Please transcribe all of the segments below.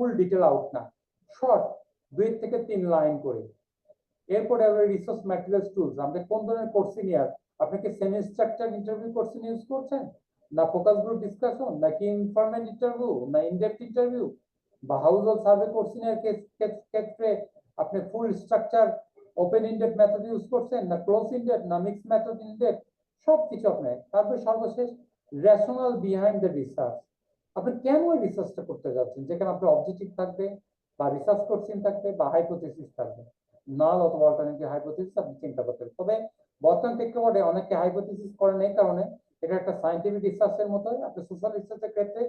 ফুল detail out না, short 2 থেকে 3 line করে। এরপরে আমরা রিসোর্স ম্যাটেরিয়ালস টুলস, আপনি কোন ধরনের কোর্সিনিয়ার, আপনি কি সেমি স্ট্রাকচার ইন্টারভিউ কোর্সিন ইউজ করছেন, না ফোকাস গ্রুপ ডিসকাশন, নাকি ইনফরমাল ইন্টারভিউ, না ইনডেপথ ইন্টারভিউ, বা হাউস হোল্ড সার্ভে কোর্সিনিয়ার ক্ষেত্রে আপনি full structure open ended method use করছেন, না ক্লোজ ইন্ডেড, না মিক্স মেথড ইন্ডেড, সব কিছু আপনি। তারপরে সর্বশেষ রেশনাল বিহাইন্ড দ্য রিসার্চ, আপনি কেন ওই রিসার্চটা করতে যাচ্ছেন, যেখানে আপনার অবজেক্টিভ থাকবে, বা রিসার্চ কোশ্চেন থাকবে, বা হাইপোথেসিস থাকবে, নাল অথবা অল্টারনেটিভ হাইপোথেসিস আপনি চিন্তা করতে হবে। তবে বর্তমান প্রেক্ষাপটে অনেকে হাইপোথেসিস করেন এই কারণে, এটা একটা সায়েন্টিফিক রিসার্চের মতোই। আপনি সোশ্যাল রিসার্চের ক্ষেত্রে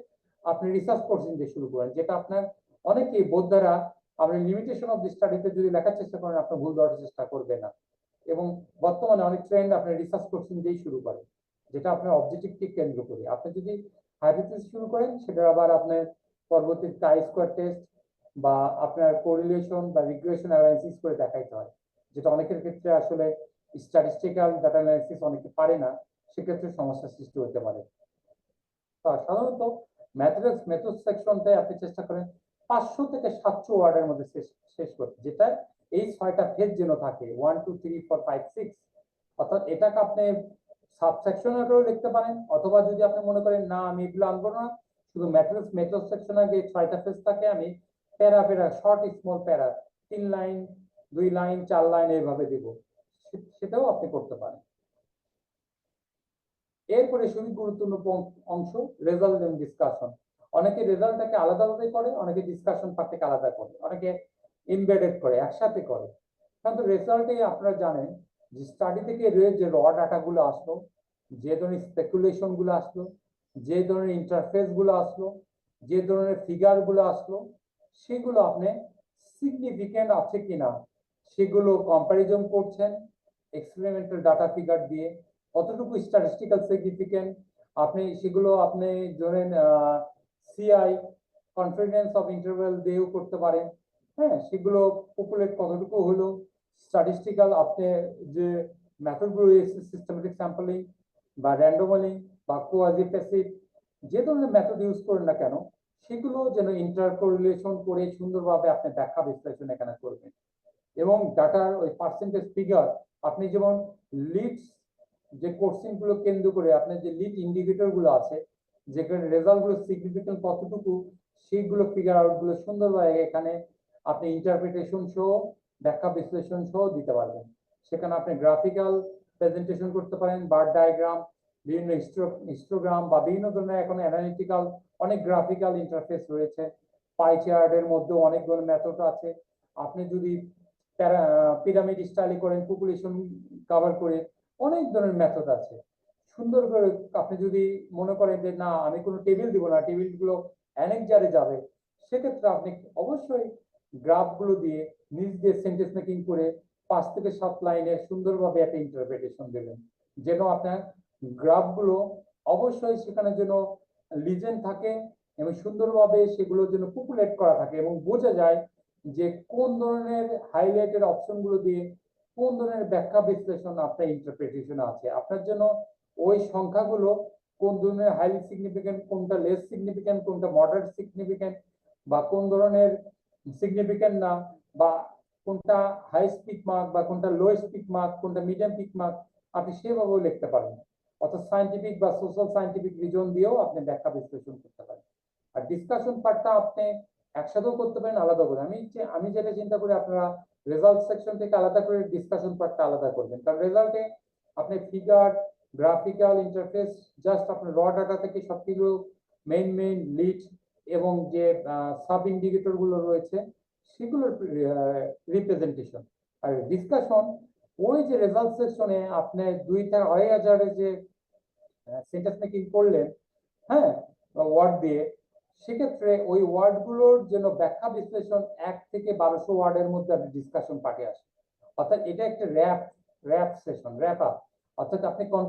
আপনি রিসার্চ কোশ্চেন দিয়ে শুরু করেন, যেটা আপনার অনেকেই বোধ দ্বারা আপনি লিমিটেশন অফ দি স্টাডিতে যদি লেখার চেষ্টা করেন, আপনি ভুল দেওয়ার চেষ্টা করবে না। এবং বর্তমানে অনেক ট্রেন্ড আপনি রিসার্চ কোশ্চেন দিয়েই শুরু করেন, যেটা আপনার অবজেক্টিভকে কেন্দ্র করে। আপনি যদি হাইপোথেসিস শুরু করেন, সেটা আবার আপনার পরবর্তীতে কাই স্কয়ার টেস্ট বা আপনার কোরিলেশন বা রিগ্রেশন অ্যানালাইসিস করে দেখাইতে হয়, যেটা অনেকের ক্ষেত্রে আসলে স্ট্যাটিস্টিক্যাল ডাটা অ্যানালাইসিস অনেকে পারে না, সেক্ষেত্রে সমস্যার সৃষ্টি হতে পারে। সাধারণত ম্যাথমেটিক্স মেথড সেকশনটাই আপনি চেষ্টা করেন 500 থেকে 700 ওয়ার্ডের মধ্যে শেষ করতে, যেটা এই 6টা ফেজ যেন থাকে, 1 2 3 4 5 6। অর্থাৎ এটাকে আপনি সাবসেকশনেরও লিখতে পারেন, অথবা যদি আপনি মনে করেন না আমি এগুলো আনবো না, শুধু ম্যাথমেটিক্স মেথড সেকশনে যে 6টা ফেজ থাকে, আমি প্যারা প্যারা শর্ট স্মল প্যারা 3 লাইন 2 লাইন 4 লাইন এইভাবে দিব, সেটাও আপনি করতে পারেন। এরপরে খুবই গুরুত্বপূর্ণ অংশ রেজাল্ট এন্ড ডিসকাশন। অনেকে রেজাল্টটাকে আলাদা আলাদা করে, অনেকে ডিসকাশন পার্টটাকে আলাদা করে, অনেকে এমবেডেড করে, একসাথে করে। কিন্তু রেজাল্টে আপনারা জানেন যে স্টাডি থেকে যে র ডাটা গুলো আসলো, যে ধরনের স্পেকুলেশন গুলো আসলো, যে ধরনের ইন্টারফেস গুলো আসলো, যে ধরনের ফিগার গুলো আসলো, সেগুলো আপনি সিগনিফিকেন্ট আছে কিনা সেগুলো কম্পারিজন করছেন এক্সপেরিমেন্টাল ডাটা ফিগার দিয়ে, কতটুকু স্ট্যাটিস্টিক্যাল সিগনিফিকেন্ট আপনি সেগুলো আপনি ধরেন সিআই কনফিডেন্স অফ ইন্টারভ্যাল দিয়েও করতে পারেন। হ্যাঁ, সেগুলো পপুলেট কতটুকু হলো, স্ট্যাটিস্টিক্যাল আপনি যে মেথডগুলো রয়েছে, সিস্টেমেটিক স্যাম্পলিং বা র্যান্ডমলি বা কোয়াজিপ্যাসিভ, যে ধরনের মেথড ইউজ করেন না কেন, সেগুলো যেন ইন্টারকোরিলেশন করে সুন্দরভাবে আপনি ব্যাখ্যা বিশ্লেষণ এখানে করবেন। এবং ডাটার ওই পার্সেন্টেজ ফিগার, আপনি যেমন লিডস যে কোশ্চেন গুলো কেন্দ্র করে আপনার যে লিড ইন্ডিকেটর গুলো আছে, যেখানে রেজাল্ট গুলো সিগনিফিকেন্ট কতটুকু, সেইগুলো ফিগার আউট গুলো সুন্দরভাবে এখানে আপনি ইন্টারপ্রিটেশন সহ ব্যাখ্যা বিশ্লেষণ সহ দিতে পারবেন। সেখানে আপনি গ্রাফিক্যাল প্রেজেন্টেশন করতে পারেন, বার ডায়াগ্রাম, বিভিন্ন হিস্টোগ্রাম বা বিভিন্ন ধরনের এখন অ্যানালিটিক্যাল অনেক গ্রাফিক্যাল ইন্টারফেস রয়েছে। পাই চার্টের মধ্যে অনেক ধরনের মেথড আছে। আপনি যদি পিরামিড স্টাইলে করেন, পপুলেশন কভার করে, অনেক ধরনের মেথড আছে। সুন্দর করে আপনি যদি মনে করেন যে না আমি কোনো টেবিল দিব না, টেবিল গুলো অ্যানেকজারে যাবে, সেক্ষেত্রে আপনি অবশ্যই গ্রাফ গুলো দিয়ে নিজ দিয়ে সেন্টেন্স মেকিং করে 5 থেকে 7 লাইনে সুন্দরভাবে একটা ইন্টারপ্রিটেশন দেবেন, যেন আপনার গ্রাফ গুলো অবশ্যই সেখানে যেন লিজেন্ড থাকে এবং সুন্দরভাবে সেগুলো যেন পপুলেট করা থাকে এবং বোঝা যায় যে কোন ধরনের হাইলাইটেড অপশন গুলো দিয়ে কোন ধরনের ব্যাখ্যা বিশ্লেষণ আপনার ইন্টারপ্রিটেশন আছে। আপনার জন্য ওই সংখ্যাগুলো কোন ধরনের হাইলি সিগনিফিকেন্ট, কোনটা লেস সিগনিফিকেন্ট, কোনটা মডারেট সিগনিফিকেন্ট, বা কোন ধরনের সিগনিফিকেন্ট না, বা কোনটা হাই স্পিক মার্ক বা কোনটা লো স্পিক মার্ক, কোনটা মিডিয়াম পিক মার্ক, আপনি সেভাবেও লিখতে পারেন। অর্থাৎ সায়েন্টিফিক বা সোশ্যাল সায়েন্টিফিক রিজন দিয়েও আপনি ব্যাখ্যা বিশ্লেষণ করতে পারেন। আর ডিসকাশন পার্টটা আপনি একসাথেও করতে পারেন, আলাদা করে। আমি যেটা চিন্তা করি, আপনারা রেজাল্ট সেকশন থেকে আলাদা করে ডিসকাশন পার্টটা আলাদা করবেন, কারণ রেজাল্টে আপনি ফিগার, গ্রাফিক্যাল ইন্টারফেস, জাস্ট আপনার র ডাটা থেকে সবকিছু মেইন লিড এবং যে সাব ইন্ডিকেটর গুলো রয়েছে সেগুলোর রিপ্রেজেন্টেশন। আর ডিসকাশন ওই যে রেজাল্ট সেকশনে আপনি 2 থেকে 2,500 যে সেন্টেন্স মেকিং করলেন, হ্যাঁ, ওয়ার্ড দিয়ে, সেক্ষেত্রে ওই ওয়ার্ড গুলোর জন্য ব্যাখ্যা বিশ্লেষণ 1 থেকে 1200 ওয়ার্ডের মধ্যে আপনি ডিসকাশন পার্টে আসে। অর্থাৎ এটা একটা র্যাপ সেশন, র্যাপ আপ। অর্থাৎ আপনি